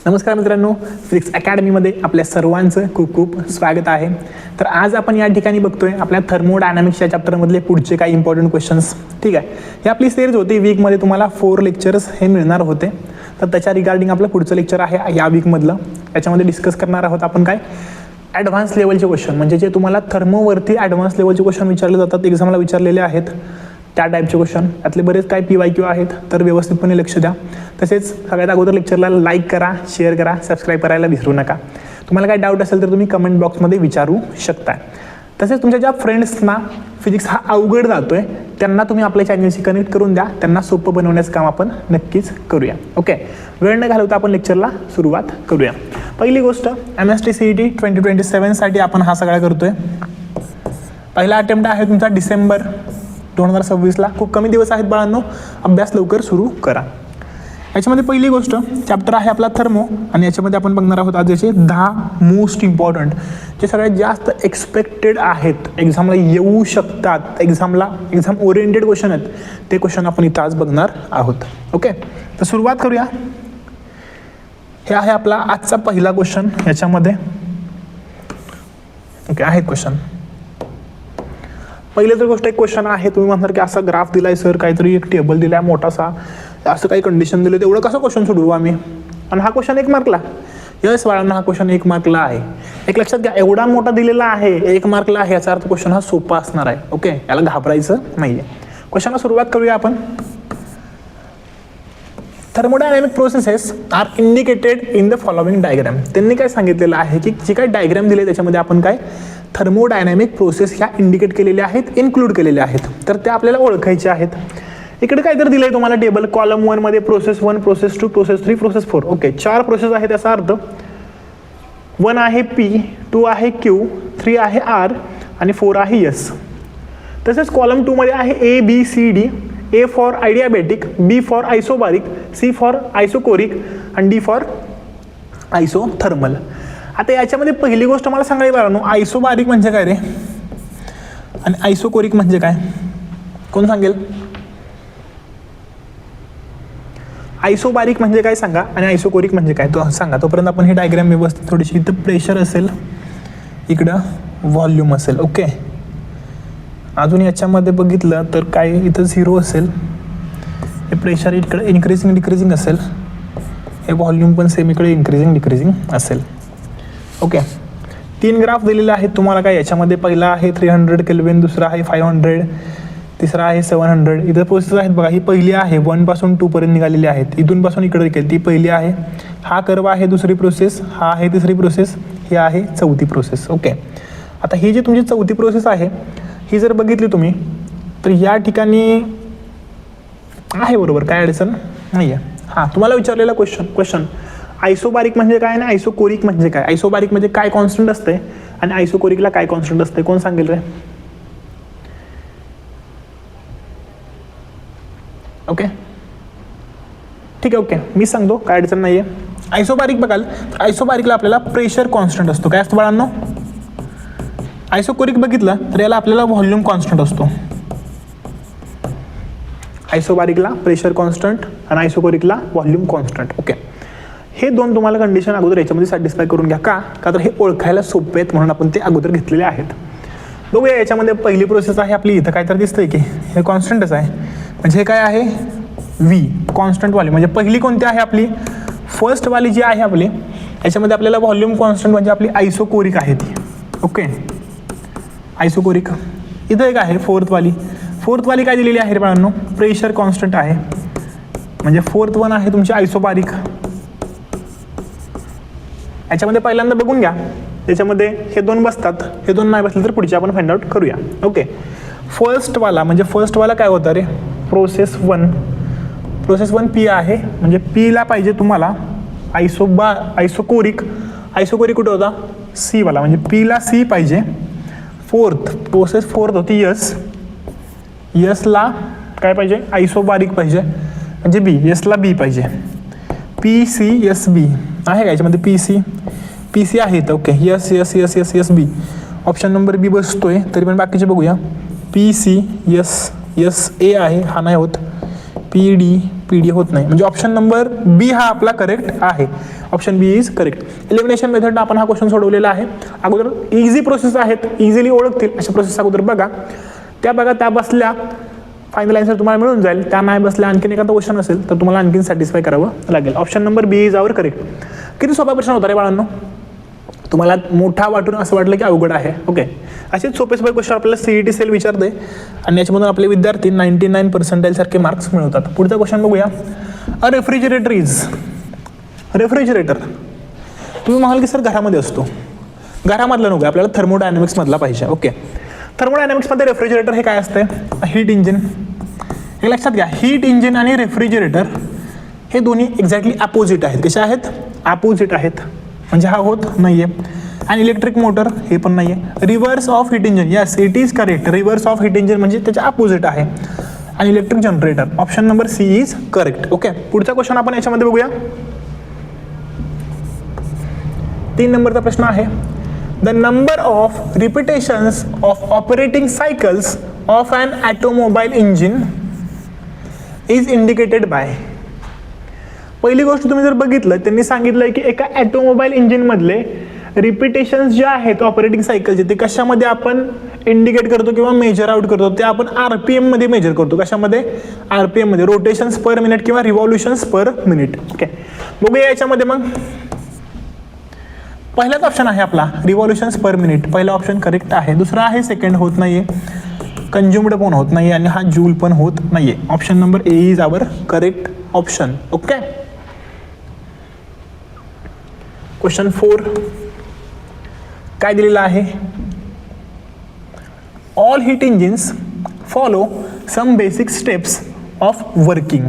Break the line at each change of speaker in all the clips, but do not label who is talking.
नमस्कार मित्रांनो, फिजिक्स अकॅडमीमध्ये आपल्या सर्वांचं खूप खूप स्वागत आहे. तर आज आपण या ठिकाणी बघतोय आपल्या थर्मोडायनामिक्सच्या चॅप्टरमधले पुढचे काही इम्पॉर्टंट क्वेश्चन्स. ठीक आहे, ही आपली सिरीज होती. वीकमध्ये तुम्हाला 4 लेक्चर्स हे मिळणार होते. तर त्याच्या रिगार्डिंग आपलं पुढचं लेक्चर आहे या वीकमधलं. त्याच्यामध्ये डिस्कस करणार आहोत आपण काय ॲडव्हान्स लेवलचे क्वेश्चन, म्हणजे जे तुम्हाला थर्मोवरती ॲडव्हान्स लेवलचे क्वेश्चन विचारले जातात, एक्झामला विचारलेले आहेत त्या टाईपचे क्वेश्चन. त्यातले बरेच काय PYQ आहेत, तर व्यवस्थितपणे लक्ष द्या. तसेच सगळ्यात अगोदर लेक्चरला लाईक करा, शेअर करा, सबस्क्राईब करायला विसरू नका. तुम्हाला काय डाऊट असेल तर तुम्ही कमेंट बॉक्समध्ये विचारू शकता. तसेच तुमच्या ज्या फ्रेंड्सना फिजिक्स हा अवघड जातोय त्यांना तुम्ही आपल्या चॅनलशी कनेक्ट करून द्या. त्यांना सोपं बनवण्याचं काम आपण नक्कीच करूया. ओके, वेळ न घालवता आपण लेक्चरला सुरुवात करूया. पहिली गोष्ट, MST CET 2027साठी आपण हा सगळा करतोय. पहिला अटेम्प्ट आहे तुमचा डिसेंबर 2026ला. खूप कमी दिवस आहेत बाळांनो, अभ्यास लवकर सुरू करा. याच्यामध्ये पहिली गोष्ट चॅप्टर आहे आपला थर्मो, आणि याच्यामध्ये आपण बघणार आहोत आज याचे 10 मोस्ट इम्पॉर्टंट जे सगळ्यात जास्त एक्सपेक्टेड आहेत, एक्झामला येऊ शकतात, एक्झाम ओरिएंटेड क्वेश्चन आहेत, ते क्वेश्चन आपण इथं आज बघणार आहोत. ओके, तर सुरुवात करूया. हे आहे आपला आजचा पहिला क्वेश्चन. याच्यामध्ये ओके आहेत क्वेश्चन. पहिले तर गोष्ट एक क्वेश्चन आहे, तुम्ही म्हणणार की असा ग्राफ दिलाय सर, काहीतरी एक टेबल दिलाय मोठासा, असं काही कंडिशन दिलं, तेवढं कसं क्वेश्चन सोडवू आम्ही, आणि हा क्वेश्चन 1 मार्कला. यस बाळांना, हा क्वेश्चन 1 मार्कला आहे. एक लक्षात घ्या, एवढा मोठा दिलेला आहे, 1 मार्कला आहे, याचा अर्थ क्वेश्चन हा सोपा असणार आहे. ओके, याला घाबरायचं नाहीये. क्वेश्चनला सुरुवात करूया आपण. Thermodynamic processes are indicated in the following diagram. त्यांनी काय सांगितलेलं आहे की जी काही डायग्राम दिले त्याच्यामध्ये आपण काय थर्मोडायनॅमिक प्रोसेस ह्या इंडिकेट केलेल्या आहेत, इन्क्लूड केलेल्या आहेत. तर त्या आपल्याला ओळखायच्या आहेत. इकडे काय तर दिलंय तुम्हाला टेबल, कॉलम 1 मध्ये process 1, process 2, process 3, process 4. Okay, 4 process आहेत. याचा अर्थ 1 आहे P, 2 आहे Q, 3 आहे R आणि 4 आहे S. तसेच कॉलम 2 मध्ये आहे A, B, C, D. A for adiabatic, B for isobaric, C for isochoric आणि D फॉर आयसोथर्मल. आता याच्यामध्ये पहिली गोष्ट मला सांगायला बरं, आयसोबारिक म्हणजे काय रे आणि आयसोकोरिक म्हणजे काय, कोण सांगेल? आयसोबारिक म्हणजे काय सांगा आणि आयसोकोरिक म्हणजे काय तो सांगा. तोपर्यंत आपण हे डायग्राम व्यवस्थित, थोडीशी इथं प्रेशर असेल, इकडं व्हॉल्यूम असेल. ओके, अजून याच्यामध्ये बघितलं तर काय, इथं 0 असेल, हे प्रेशर इकडे इन्क्रीजिंग डिक्रीजिंग असेल, हे व्हॉल्यूम पण सेम इकडे इन्क्रीजिंग डिक्रीजिंग असेल. ओके, 3 ग्राफ दिलेले आहेत तुम्हाला. काय याच्यामध्ये पहिला आहे 300 केल्विन, दुसरा आहे 500, तिसरा आहे 700. इथं प्रोसेस आहेत बघा, ही पहिली आहे 1 पासून 2 पर्यंत निघालेली आहेत. इथून पासून इकडे ती पहिली आहे. हा कर्व आहे दुसरी प्रोसेस, हा आहे तिसरी प्रोसेस, ही आहे चौथी प्रोसेस. ओके, आता ही जी तुमची चौथी प्रोसेस आहे, ही जर बघितली तुम्ही तर या ठिकाणी आहे बरोबर, काय अडचण नाही आहे. हां, तुम्हाला विचारलेला क्वेश्चन आयसोबारिक म्हणजे काय आणि आयसोकोरिक म्हणजे काय. आयसोबारिक म्हणजे काय कॉन्स्टंट असते आणि आयसोकोरिकला काय कॉन्स्टंट असते, कोण सांगेल रे? ओके ठीक आहे, ओके मी सांगतो, काय अडचण नाही आहे. आयसोबारिक बघाल तर आयसोबारिकला आपल्याला प्रेशर कॉन्स्टंट असतो. काय असतो बाळांनो? आयसोकोरिक बघितलं तर याला आपल्याला व्हॉल्यूम कॉन्स्टंट असतो. आयसोबारिकला प्रेशर कॉन्स्टंट आणि आयसोकोरिकला व्हॉल्यूम कॉन्स्टंट. ओके, हे 2 तुम्हाला कंडिशन अगोदर याच्यामध्ये सॅटिस्फाय करून घ्या. का तर हे ओळखायला सोपे आहेत म्हणून आपण ते अगोदर घेतलेले आहेत. बघूया, याच्यामध्ये पहिली प्रोसेस आहे आपली. इथं काय तर दिसतंय की हे कॉन्स्टंटच आहे, म्हणजे हे काय आहे V कॉन्स्टंट वाली. म्हणजे पहिली कोणती आहे आपली, फर्स्ट वाली जी आहे आपली, याच्यामध्ये आपल्याला व्हॉल्यूम कॉन्स्टंट म्हणजे आपली आयसोकोरिक आहे ती. Okay, isochoric. इथं एक आहे फोर्थ वाली काय दिलेली आहे रे बाळांनो, प्रेशर कॉन्स्टंट आहे. म्हणजे 4th वन आहे तुमची आयसोबारिक. याच्यामध्ये पहिल्यांदा बघून घ्या, त्याच्यामध्ये हे 2 बसतात, हे 2 नाही बसले तर पुढचे आपण फाइंड आउट करूया. ओके, फर्स्ट वाला काय होता रे, प्रोसेस 1 P आहे. म्हणजे Pला पाहिजे तुम्हाला आयसोकोरिक कुठं होता, C वाला, म्हणजे Pला C पाहिजे. प्रोसेस 4th होती यसला काय पाहिजे, आयसोबारिक पाहिजे, म्हणजे B, यसला B पाहिजे. PCSB आहे का याच्यामध्ये, PC आहे इथं. Okay, yes B, option number B बसतोय. तरी पण बाकीचे बघूया. PC, SA आहे, हा नाही होत. PD, PD होत नाही, म्हणजे ऑप्शन नंबर बी हा आपला करेक्ट आहे. Option B is correct. Elimination method आपण हा क्वेश्चन सोडवलेला आहे. अगोदर इझी प्रोसेस आहेत, इझिली ओळखतील अशा प्रोसेस अगोदर बघा, त्या बसल्या फायनल आन्सर तुम्हाला मिळून जाईल. त्या नाही बसल्या आणखीन एखादा क्वेश्चन असेल तर तुम्हाला आणखीन सॅटिस्फाय करावं लागेल. Option number B is our correct. किती सोपा प्रश्न होता रे बाळांनो, तुम्हाला मोठा वाटून असं वाटलं की अवघड आहे. ओके, असेच सोपे क्वेश्चन आपल्याला CET सेल विचारते आणि याच्यामधून आपले विद्यार्थी 99% सारखे मार्क्स मिळवतात. पुढचा क्वेश्चन बघूया. अ रेफ्रिजरेटर इज, रेफ्रिजरेटर तुम्ही म्हणाल की सर घरामध्ये असतो, घरामधला नको आपल्याला थर्मोडायनॅमिक्स मधला पाहिजे. ओके, थर्मोडायनॅमिक्समध्ये रेफ्रिजरेटर हे काय असते, हीट इंजिन. हे लक्षात घ्या, हीट इंजिन आणि रेफ्रिजरेटर हे दोन्ही एक्झॅक्टली अपोजिट आहेत. कशा आहेत, अपोजिट आहेत, म्हणजे हा होत नाहीये. आणि इलेक्ट्रिक मोटर हे पण नाहीये. Reverse of heat engine, yes it is correct. Reverse of heat engine म्हणजे त्याच्या अपोजिट आहे. आणि electric generator, option number C is correct. Okay, पुढचा क्वेश्चन आपण याच्यामध्ये बघूया. 3 नंबरचा प्रश्न आहे. The number of repetitions of operating cycles of an automobile engine is indicated by. पहिली गोष्ट तुम्ही जर बघितलं, त्यांनी सांगितलंय की एका ऑटोमोबाईल इंजिन मधले रिपिटेशन्स जे आहेत ऑपरेटिंग सायकलचे ते कशामध्ये आपण इंडिकेट करतो किंवा मेजर आउट करतो, ते आपण RPM मध्ये मेजर करतो. कशामध्ये, RPM मध्ये, रोटेशन्स पर मिनिट किंवा रिव्हॉल्युशन्स पर मिनिट. ओके, बघूया याच्यामध्ये. मग पहिलाच ऑप्शन आहे आपला रिव्हॉल्युशन्स पर मिनिट, पहिला ऑप्शन करेक्ट आहे. दुसरा आहे सेकंड होत नाहीये, कंज्युम्ड पण होत नाहीये आणि हा जूल पण होत नाहीये. Option number A is our correct option. Okay, question 4 काय दिलेलं आहे. All heat engines follow some basic steps of working.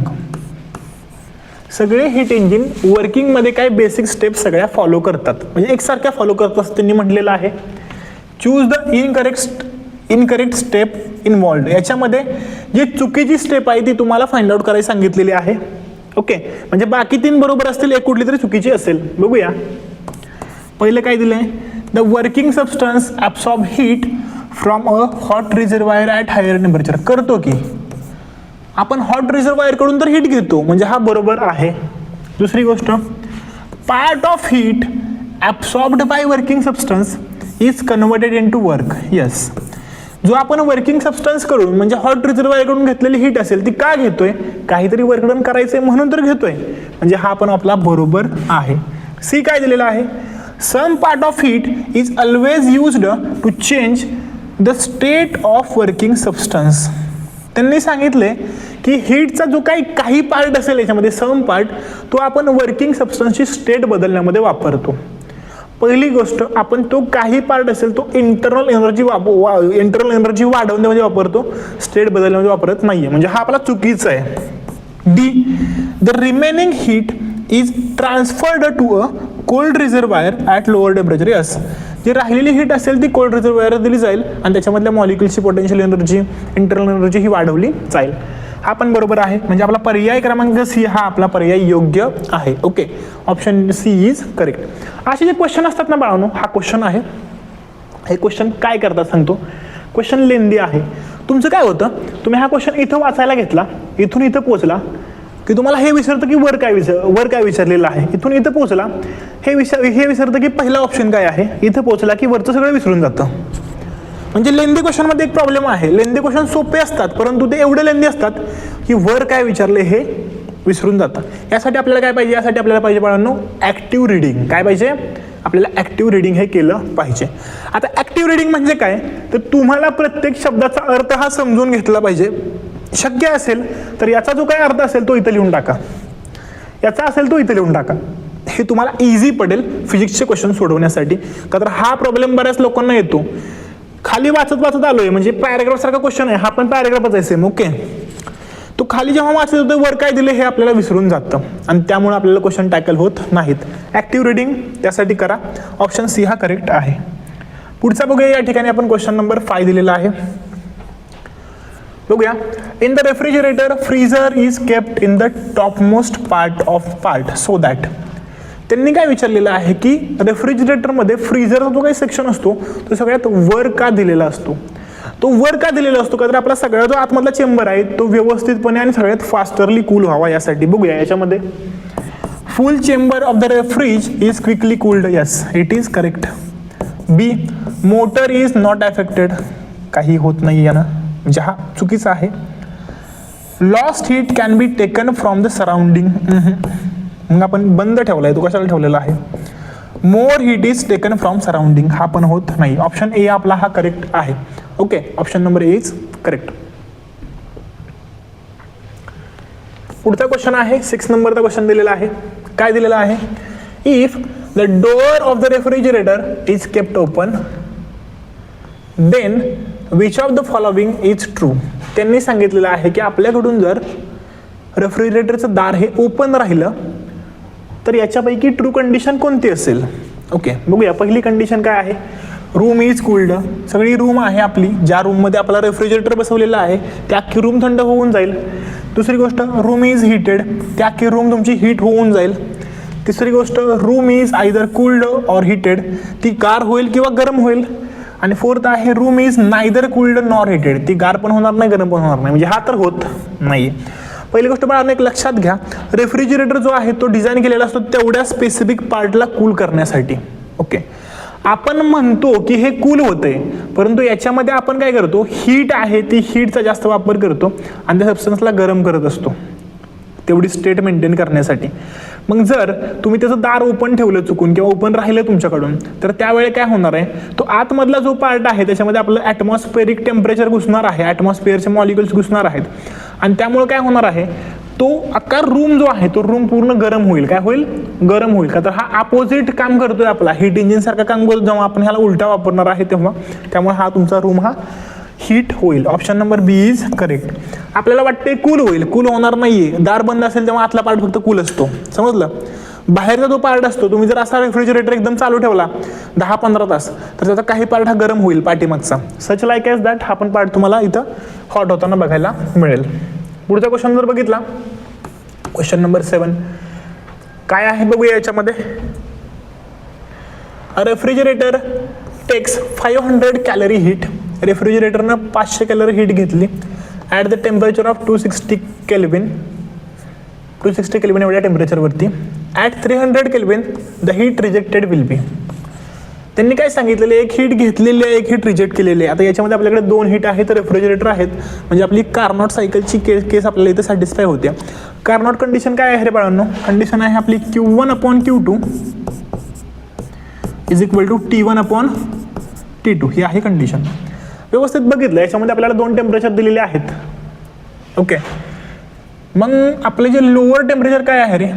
सगळे हीट इंजिन वर्किंगमध्ये काय बेसिक स्टेप्स सगळ्या फॉलो करतात, म्हणजे एकसारख्या फॉलो करतात असं त्यांनी म्हटलेलं आहे. Choose the incorrect step involved. याच्यामध्ये जी चुकीची स्टेप आहे ती तुम्हाला फाइंड आउट करायला सांगितलेली आहे. ओके, म्हणजे बाकी 3 बरोबर असतील, एक कुठली तरी चुकीची असेल. बघूया. पहिलं काय दिलंय, the working substance absorb heat from a hot reservoir at higher temperature. करतो की आपण हॉट रिझर्वायर कडून तर हीट घेतो, म्हणजे हा बरोबर आहे. दुसरी गोष्ट, part of heat absorbed by working substance is converted in to work. Yes, जो आपण वर्किंग सबस्टन्स कडून म्हणजे हॉट रिझर्वायर कडून घेतलेली हीट असेल ती का घेतोय, काहीतरी वर्क डन करायचंय म्हणून तर घेतोय, म्हणजे हा पण आपला बरोबर आहे. सी काय दिलेला आहे, some part of heat is always used to change the state of working substance. त्यांनी सांगितले की हीटचा जो काही पार्ट असेल याच्यामध्ये, सम पार्ट, तो आपण वर्किंग सबस्टन्सची स्टेट बदलण्यामध्ये वापरतो. पहिली गोष्ट, आपण तो काही पार्ट असेल तो इंटरनल एनर्जी वाढवण्यामध्ये वापरतो, स्टेट बदलण्यामध्ये वापरत नाहीये, म्हणजे हा आपला चुकीचा आहे. D, the remaining heat is transferred to a cold reservoir at lower temperature. Yes, जी राहिलेली हीट असेल ती कोल्ड रिझर्वायर दिली जाईल आणि त्याच्यामधल्या मॉलिक्युलची पोटेन्शियल एनर्जी, इंटरनल एनर्जी ही वाढवली जाईल. हा पण बरोबर आहे, म्हणजे आपला पर्याय क्रमांक सी हा आपला पर्याय योग्य आहे. Okay, option C is correct. असे जे क्वेश्चन असतात ना बाळांनो, हा क्वेश्चन आहे, हे क्वेश्चन काय करतात सांगतो. क्वेश्चन लेंदी आहे. तुमचं काय होतं, तुम्ही हा क्वेश्चन इथं वाचायला घेतला, इथून इथं पोहोचला की तुम्हाला हे विचारतं की वर काय विचारलेलं आहे. इथून इथं पोहोचला हे विचारतं की पहिला ऑप्शन काय आहे. इथं पोहोचला की वरचं सगळं विसरून जातं. म्हणजे लेंदी क्वेश्चन मध्ये एक प्रॉब्लेम आहे, लेंदी क्वेश्चन सोपे असतात परंतु ते एवढे लेंदी असतात की वर काय विचारले हे विसरून जातं. यासाठी आपल्याला काय पाहिजे, यासाठी आपल्याला पाहिजे बाळांनो ऍक्टिव्ह रिडिंग. काय पाहिजे आपल्याला, ऍक्टिव्ह रिडिंग हे केलं पाहिजे. आता ऍक्टिव्ह रिडिंग म्हणजे काय, तर तुम्हाला प्रत्येक शब्दाचा अर्थ हा समजून घेतला पाहिजे. शक्य असेल तर याचा जो काय अर्थ असेल तो इथं लिहून टाका, याचा असेल तो इथं लिहून टाका. हे तुम्हाला इझी पडेल फिजिक्सचे क्वेश्चन सोडवण्यासाठी. का तर हा प्रॉब्लेम बऱ्याच लोकांना येतो. खाली वाचत आलोय, म्हणजे पॅराग्राफ सारखा क्वेश्चन आहे, हा पण पॅराग्राफच आहे सेम. ओके, तो खाली जेव्हा वाचत होतो वर काय दिले हे आपल्याला विसरून जातं आणि त्यामुळे आपल्याला क्वेश्चन टॅकल होत नाहीत. ऍक्टिव्ह रिडिंग त्यासाठी करा. ऑप्शन सी हा करेक्ट आहे. पुढचा बघूया. या ठिकाणी आपण क्वेश्चन नंबर 5 दिलेला आहे. बघूया. In the refrigerator freezer is kept in the top most part so that. त्यांनी काय विचारलेलं आहे की रेफ्रिजरेटरमध्ये फ्रीझरचा जो काही सेक्शन असतो तो सगळ्यात वर का दिलेला असतो. तो वर का दिलेला असतो का तर आपला सगळा जो आतमधला चेंबर आहे तो व्यवस्थितपणे आणि सगळ्यात फास्टरली कूल व्हावा यासाठी. बघूया याच्यामध्ये full chamber of the fridge is quickly cooled. Yes, it is correct. B, motor is not affected. काही होत नाही यानं, म्हणजे हा चुकीचा आहे. Lost heat can be taken from the surrounding. मग आपण बंद ठेवलाय, तो कशाला ठेवलेला आहे. More heat is taken from surrounding. हा पण होत नाही. ऑप्शन ए आपला हा करेक्ट आहे. Okay, option number A is correct. पुढचा क्वेश्चन आहे 6 नंबरचा क्वेश्चन दिलेला आहे. काय दिलेला आहे. If the door of the refrigerator is kept open then which of the following is true. त्यांनी सांगितलेलं आहे की आपल्याकडून जर रेफ्रिजरेटरचं दार हे ओपन राहिलं तर याच्यापैकी ट्रू कंडिशन कोणती असेल. ओके, बघूया. पहिली कंडिशन काय आहे. Room is cooled. सगळी रूम आहे आपली, ज्या रूममध्ये आपला रेफ्रिजरेटर बसवलेला आहे त्या अख्खी रूम थंड होऊन जाईल. दुसरी गोष्ट, रूम इज हीटेड. त्या अख्खी रूम तुमची हीट होऊन जाईल. तिसरी गोष्ट, room is either cooled or heated. ती गार होईल किंवा गरम होईल. आणि फोर्थ आहे, room is neither cooled nor heated. ती गार पण होणार नाही, गरम पण होणार नाही. म्हणजे हा तर होत नाही. पहिली गोष्ट बाळांनो एक लक्षात घ्या, रेफ्रिजरेटर जो आहे तो डिझाईन केलेला असतो तेवढ्या स्पेसिफिक पार्टला कूल करण्यासाठी. ओके, आपण म्हणतो की हे कूल होतंय, परंतु याच्यामध्ये आपण काय करतो, हीट आहे ती हीटचा जास्त वापर करतो आणि त्या सबस्टन्सला गरम करत असतो तेवढी स्टेट मेंटेन करण्यासाठी. मग जर तुम्ही त्याचं दार ओपन ठेवलं चुकून किंवा ओपन राहिलं तुमच्याकडून तर त्यावेळी काय होणार आहे, तो आतमधला जो पार्ट आहे त्याच्यामध्ये आपलं ॲटमॉस्फेरिक टेम्परेचर घुसणार आहे, ॲटमॉस्फिअरचे मॉलिक्युल्स घुसणार आहेत आणि त्यामुळे काय होणार आहे, तो अख्खा रूम जो आहे तो रूम पूर्ण गरम होईल. काय होईल, गरम होईल. का तर हा अपोजिट काम करतोय आपला, हीट इंजिन सारखं काम करतो जेव्हा आपण ह्याला उलटा वापरणार आहे तेव्हा. त्यामुळे हा तुमचा रूम हा हीट होईल. Option number B is correct. आपल्याला वाटते कूल होईल, कूल होणार नाहीये. दार बंद असेल तेव्हा आतला पार्ट फक्त कूल असतो, समजलं. बाहेरचा जो पार्ट असतो, तुम्ही जर असा रेफ्रिजरेटर एकदम चालू ठेवला 10-15 तास तर त्याचा काही पार्ट हा गरम होईल पाठीमागचा. सच लाईक एज दॅट हा पण पार्ट तुम्हाला इथं हॉट होताना बघायला मिळेल. पुढचा क्वेश्चन जर बघितला, क्वेश्चन नंबर 7 काय आहे बघूया याच्यामध्ये. A refrigerator takes 500 calorie heat. रेफ्रिजरेटरनं 500 कॅलरी हीट घेतली at the temperature of 260 kelvin. 260 kelvin एवढ्या टेम्परेचरवरती. At 300 kelvin the heat rejected will be. त्यांनी काय सांगितलेलं, एक हीट घेतलेली आहे, एक हीट रिजेक्ट केलेली आहे. आता याच्यामध्ये आपल्याकडे 2 हीट आहेत, रेफ्रिजरेटर आहेत, म्हणजे आपली कार्नॉट सायकलची केस आपल्याला इथे सॅटिस्फाय होते. कार्नॉट कंडिशन काय आहे रे बाळांनो, कंडिशन आहे आपली Q1/Q2 is equal to T1/T2. ही आहे कंडिशन. व्यवस्थित बघितलं याच्यामध्ये आपल्याला 2 टेम्परेचर दिलेले आहेत. ओके, मग आपले जे लोअर टेम्परेचर काय आहे रे,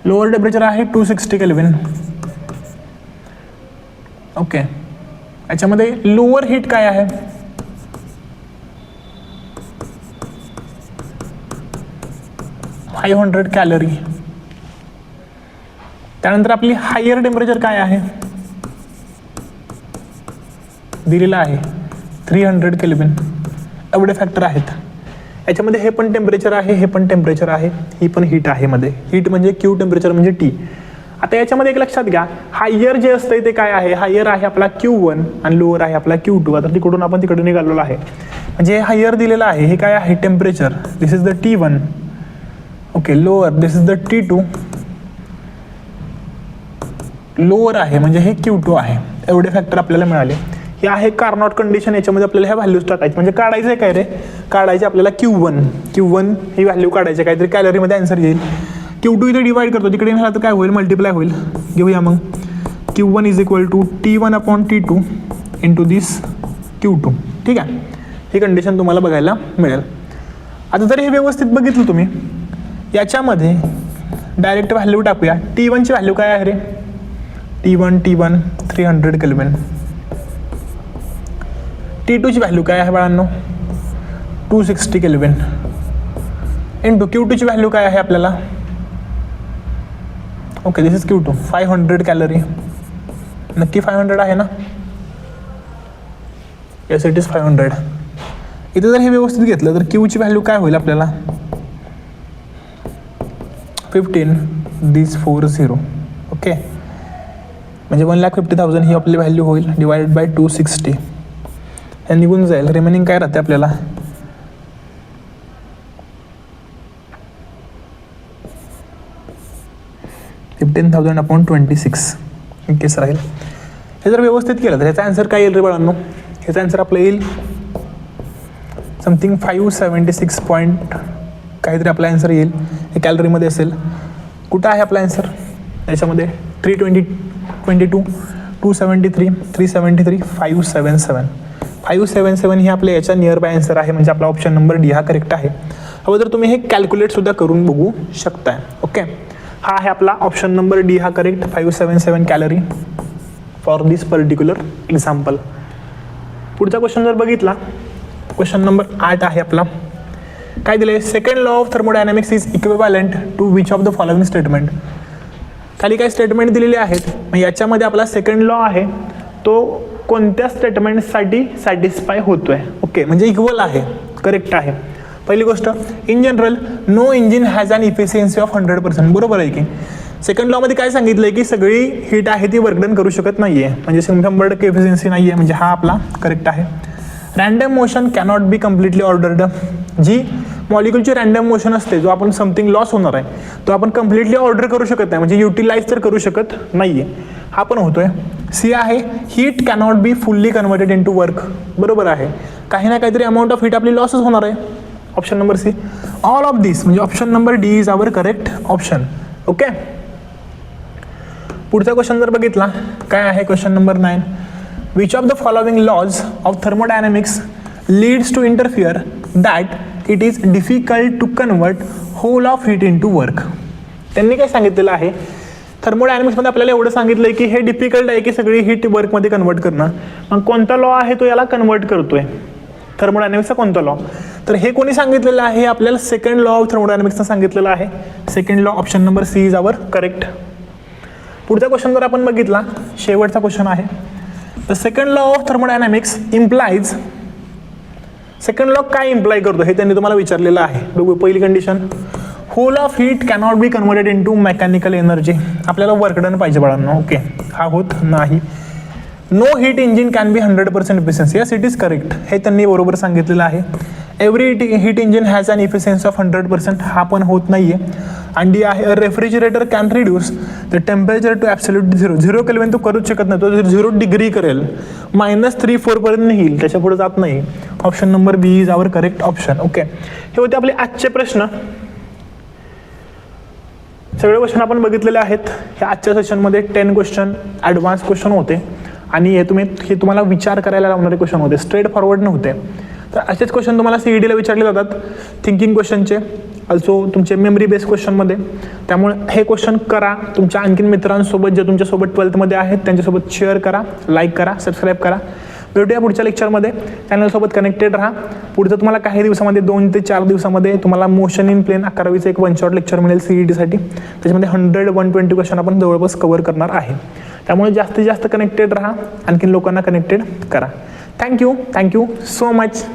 लोअर टेम्परेचर आहे 260 केल्विन. ओके, याच्यामध्ये लोअर हीट काय आहे, $500 कॅलरी. त्यानंतर आपली हायर टेम्परेचर काय आहे दिलेला आहे 300 केल्विन. एवढे फॅक्टर आहेत याच्यामध्ये. हे पण टेम्परेचर आहे, हे पण टेम्परेचर आहे, ही पण हीट आहे मध्ये. हीट म्हणजे Q, टेम्परेचर म्हणजे T. आता याच्यामध्ये एक लक्षात घ्या, हायर जे असतंय ते काय आहे, हायर आहे आपला Q1 आणि लोअर आहे आपला Q2. आता तिकडून आपण तिकडे निघालेलो आहे, म्हणजे हायर दिलेलं आहे. हे काय आहे, temperature. This is the T1. Okay, lower this is the T2. Lower आहे म्हणजे हे Q2 आहे. एवढे फॅक्टर आपल्याला मिळाले. हे आहे कार्नॉट कंडिशन. याच्यामध्ये आपल्याला ह्या व्हॅल्यूज टाकायचे, म्हणजे काढायचं आहे काय रे, काढायचे आपल्याला Q1 ही व्हॅल्यू काढायची, काहीतरी कॅलरीमध्ये आन्सर येईल. Q2 इथे डिवाइड करतो, तिकडे झाला तर काय होईल, मल्टिप्लाय होईल. घेऊया मग Q1 is equal to T1/T2 into this Q2. ठीक आहे, ही कंडिशन तुम्हाला बघायला मिळेल. आता जर हे व्यवस्थित बघितलं तुम्ही, याच्यामध्ये डायरेक्ट व्हॅल्यू टाकूया. T1 ची व्हॅल्यू काय आहे रे, T1 300 केल्विन. T2 ची व्हॅल्यू काय आहे बाळांनो, 260 केल्विन. इंटू Q2 ची व्हॅल्यू काय आहे आपल्याला, okay this is Q2 500 calorie. नक्की 500 आहे ना, येस इट इज 500. इथे जर हे व्यवस्थित घेतलं तर Q ची व्हॅल्यू काय होईल आपल्याला, 15 दिस 40. ओके, म्हणजे 1,50,000 ही आपली व्हॅल्यू होईल डिवायडेड बाय 260. हे निघून जाईल. रिमेनिंग काय राहते आपल्याला 15,000 अपॉन 26 केस राहील. हे जर व्यवस्थित केलं तर ह्याचा आन्सर काय येईल रे बाळांनो? ह्याचा आन्सर आपलं येईल समथिंग 576 पॉईंट काहीतरी आपला आन्सर येईल. हे कॅलरीमध्ये असेल. कुठं आहे आपला आन्सर याच्यामध्ये? 322, 273, 373, 577. 577 ही आपल्या याच्या नियर बाय आन्सर आहे. म्हणजे आपला ऑप्शन नंबर डी हा करेक्ट आहे. हवं तर तुम्ही हे कॅल्क्युलेटसुद्धा करून बघू शकताय. ओके, हा आहे आपला ऑप्शन नंबर डी हा correct. 577 calorie for this particular example. पुढचा क्वेश्चन जर बघितला, क्वेश्चन नंबर 8 आहे आपला. काय दिले? Second law of thermodynamics is equivalent to which of the following statement. खाली काही स्टेटमेंट दिलेले आहेत. याच्यामध्ये आपला सेकंड लॉ आहे तो कोणत्या स्टेटमेंटसाठी सॅटिस्फाय होतोय? ओके, म्हणजे इक्वल आहे, करेक्ट आहे. पहिली गोष्ट, in general no engine has an efficiency of 100%. बरोबर आहे की? सेकंड लॉमध्ये काय सांगितलंय की सगळी हीट आहे ती वर्क डन करू शकत नाहीये, म्हणजे 100% इफिशियन्सी नाहीये, म्हणजे हा आपला करेक्ट आहे. Random motion cannot be completely ordered. जी मॉलिक्युलची रँडम मोशन असते, जो आपण समथिंग लॉस होणार आहे तो आपण कम्प्लिटली ऑर्डर करू शकत नाही, म्हणजे युटिलाइज तर करू शकत नाहीये. हा पण होतोय. सी आहे, heat cannot be fully converted in to work. बरोबर आहे, काही ना काहीतरी अमाऊंट ऑफ हीट आपली लॉसच होणार आहे. Option number C. All of this म्हणजे option number D is our correct option. Okay, पुढचा क्वेश्चन जर बघितला, काय आहे question number 9. Which of the following laws of thermodynamics leads to interfere that it is difficult to convert whole of heat in to work. त्यांनी काय सांगितलेलं आहे? थर्मोडायनॅमिक्समध्ये आपल्याला एवढं सांगितलंय की हे डिफिकल्ट आहे की सगळी हीट वर्कमध्ये कन्वर्ट करणं. मग कोणता लॉ आहे तो याला कन्वर्ट करतोय? थर्मोडायनॅमिक्सचा कोणता लॉ? तर हे कोणी सांगितलेलं आहे? आपल्याला सेकंड लॉ ऑफ थर्मोडायनॅमिक्सनं सांगितलेलं आहे. Second law option number C is our correct. पुढचा क्वेश्चन जर आपण बघितला, शेवटचा क्वेश्चन आहे. The second law of thermodynamics implies. Second law काय इम्प्लाय करतो हे त्यांनी तुम्हाला विचारलेलं आहे. बघू, पहिली condition, whole of heat cannot be converted into mechanical energy. आपल्याला वर्क डन पाहिजे बाळांनो. ओके, हा होत नाही. No heat engine can be 100% efficiency. Yes, it is correct. हे त्यांनी बरोबर सांगितलेलं आहे. Every heat engine has an efficiency of 100%. हा पण होत नाहीये. आणि डी आहे, refrigerator can reduce the temperature to absolute 0 kelvin तो करूच शकत नाही, तो 0 डिग्री करेल, -3-4 पर्यंत येईल, त्याच्या पुढे जात नाही. Option number B is our correct option. Okay, हे होते आपले आजचे प्रश्न. सगळे क्वेश्चन आपण बघितलेले आहेत. ह्या आजच्या सेशनमध्ये 10 क्वेश्चन ॲडव्हान्स क्वेश्चन होते आणि हे तुम्हाला विचार करायला लावणारे क्वेश्चन होते, स्ट्रेट फॉरवर्ड नव्हते. तर असेच क्वेश्चन तुम्हाला CETला विचारले जातात, थिंकिंग क्वेश्चनचे, अल्सो तुमचे मेमरी बेस्ड क्वेश्चनमध्ये. त्यामुळे हे क्वेश्चन करा. तुमच्या आणखीन मित्रांसोबत जे तुमच्यासोबत 12th आहेत त्यांच्यासोबत शेअर करा, लाईक करा, सबस्क्राईब करा. भेटूया पुढच्या लेक्चरमध्ये. चॅनलसोबत कनेक्टेड राहा. पुढचं तुम्हाला काही दिवसामध्ये 2 ते 4 दिवसामध्ये तुम्हाला मोशन इन प्लेन 11वीचं एक 1 शॉट लेक्चर मिळेल CETसाठी. त्याच्यामध्ये 100-120 क्वेश्चन आपण जवळपास कव्हर करणार आहे. त्यामुळे जास्तीत जास्त कनेक्टेड राहा, आणखीन लोकांना कनेक्टेड करा. Thank you so much.